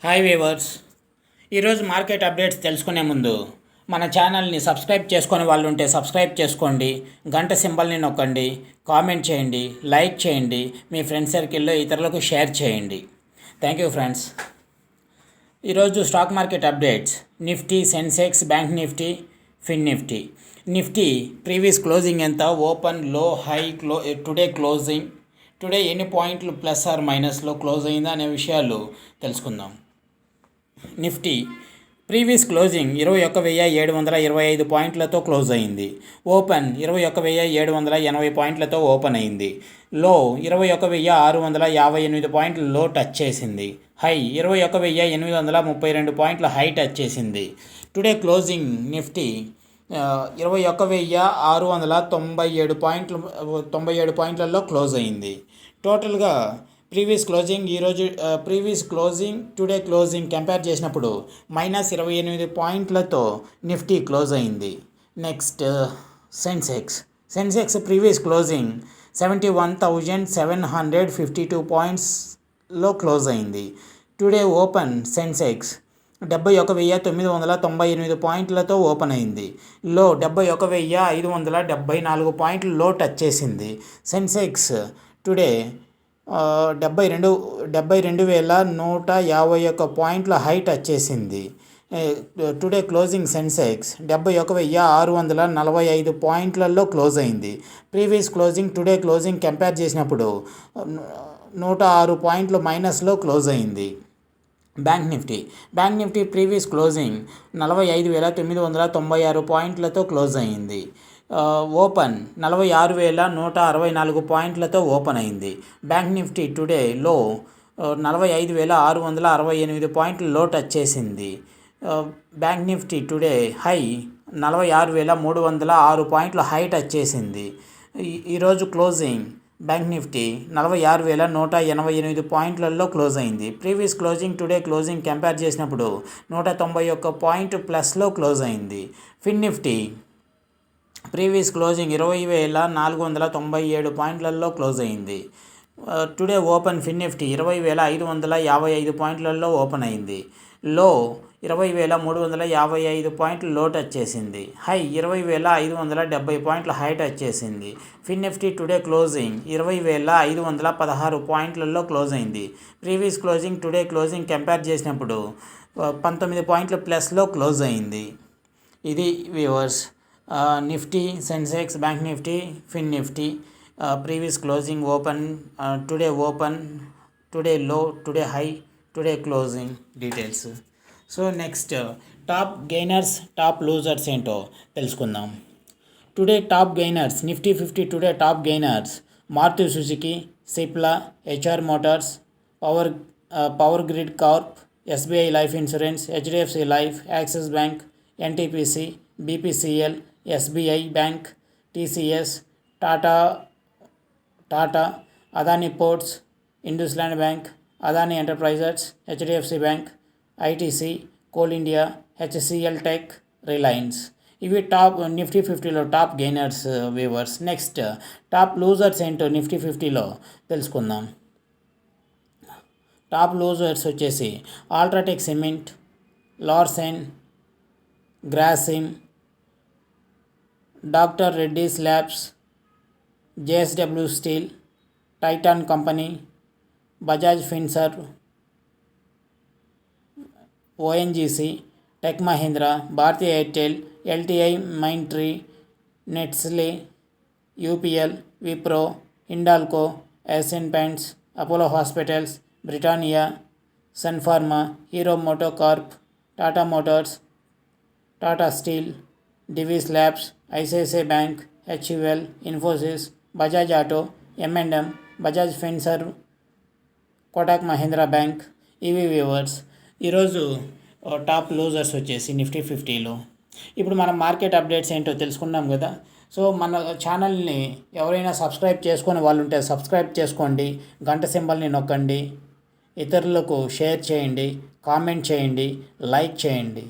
Hi weavers, ఈరోజు market updates తెలుసుకునే ముందు మన ఛానల్ని సబ్స్క్రైబ్ చేసుకునే వాళ్ళు ఉంటే సబ్స్క్రైబ్ చేసుకోండి, గంట సింబల్ని నొక్కండి, కామెంట్ చేయండి, లైక్ చేయండి, మీ ఫ్రెండ్స్ సర్కిల్లో ఇతరులకు షేర్ చేయండి. Thank you friends. ఈరోజు stock market updates. Nifty, Sensex, bank Nifty, fin Nifty. Nifty previous closing ఎంత, open, low, high, today closing, today ఎన్ని పాయింట్లు ప్లస్ ఆర్ మైనస్లో క్లోజ్ అయిందా అనే విషయాలు తెలుసుకుందాం. నిఫ్టీ ప్రీవియస్ క్లోజింగ్ 21,725 పాయింట్లతో క్లోజ్ అయింది. ఓపెన్ 21,780 పాయింట్లతో ఓపెన్ అయింది. లో 21,658 పాయింట్లు లో టచ్ చేసింది. హై 21,832 పాయింట్ల హై టచ్ చేసింది. టుడే క్లోజింగ్ నిఫ్టీ 21,697 పాయింట్లలో క్లోజ్ అయింది. టోటల్గా previous closing today closing compare చేసినప్పుడు -28 పాయింట్లతో నిఫ్టీ క్లోజ్ అయింది. నెక్స్ట్ సెన్సెక్స్ ప్రీవియస్ క్లోజింగ్ 71,752 పాయింట్స్లో క్లోజ్ అయింది. టుడే ఓపెన్ సెన్సెక్స్ 71,998 పాయింట్లతో ఓపెన్ అయింది. లో 71,574 పాయింట్లు లో టచ్ చేసింది. సెన్సెక్స్ టుడే 72,151 పాయింట్ల హై టచ్ చేసింది. టుడే క్లోజింగ్ సెన్సెక్స్ 71,645 పాయింట్లలో క్లోజ్ అయింది. Previous closing today closing compare చేసినప్పుడు 106 పాయింట్లు మైనస్లో క్లోజ్ అయింది. బ్యాంక్ నిఫ్టీ ప్రీవియస్ క్లోజింగ్ 45,996 పాయింట్లతో క్లోజ్ అయింది. ఓపెన్ 46,164 పాయింట్లతో ఓపెన్ అయింది. బ్యాంక్ నిఫ్టీ టుడే లో 45,668 పాయింట్లు లో టచ్ చేసింది. బ్యాంక్ నిఫ్టీ టుడే హై 46,306 పాయింట్ల హై టచ్ చేసింది. ఈరోజు క్లోజింగ్ బ్యాంక్ నిఫ్టీ 46,188 పాయింట్లలో క్లోజ్ అయింది. Previous closing today closing compare చేసినప్పుడు 191 పాయింట్ ప్లస్లో క్లోజ్ అయింది. ఫిన్ నిఫ్టీ ప్రీవియస్ క్లోజింగ్ 20,497 పాయింట్లలో క్లోజ్ అయింది. టుడే ఓపెన్ ఫిన్ నిఫ్టీ 20,555 పాయింట్లలో ఓపెన్ అయింది. లో 20,355 పాయింట్లు లో టచ్ చేసింది. హై 20,570 పాయింట్ల హై టచ్ చేసింది. ఫిన్ నిఫ్టీ టుడే క్లోజింగ్ 20,516 పాయింట్లలో క్లోజ్ అయింది. Previous closing today closing compare చేసినప్పుడు 19 పాయింట్ల ప్లస్లో క్లోజ్ అయింది. ఇది viewers Nifty, Sensex, bank Nifty, fin Nifty previous closing, open, today low, today high, today closing details. So next top gainers, top losers ఏంటో తెలుసుకుందాం. Today top gainers. Nifty 50 today top gainers: Maruti Suzuki, Cipla, HR motors, power grid corp, SBI life insurance, HDFC life, Axis bank, NTPC, BPCL, SBI bank, TCS, Tata, Adani ports, IndusInd bank, Adani enterprises, HDFC bank, ITC, coal India, HCL tech, Reliance. ఇవి top Nifty 50లో top gainers viewers. Next top losers Nifty నిఫ్టీ 50లో తెలుసుకుందాం. Top losers వచ్చేసి UltraTech cement, Larsen, Grasim, doctor Reddy's labs, JSW steel, Titan company, Bajaj Finserv, ONGC, tech Mahindra, Bharti Airtel, LTI, Mindtree, Nestle, UPL, Wipro, Hindalco, Asian paints, Apollo hospitals, Britannia, Sun Pharma, Hero MotoCorp, Tata motors, Tata steel, Divi's labs, ICICI bank, HUL, Infosys, Bajaj auto, M&M, Bajaj Finserv, Kotak Mahindra bank. ఇవి viewers ఈరోజు top losers వచ్చేసి Nifty 50లో. ఇప్పుడు మనం market updates ఏంటో తెలుసుకున్నాం కదా. So మన ఛానల్ని ఎవరైనా సబ్స్క్రైబ్ చేసుకొని వాళ్ళు ఉంటే సబ్స్క్రైబ్ చేసుకోండి, గంట సింబల్ని నొక్కండి, ఇతరులకు షేర్ చేయండి, కామెంట్ చేయండి, లైక్ చేయండి.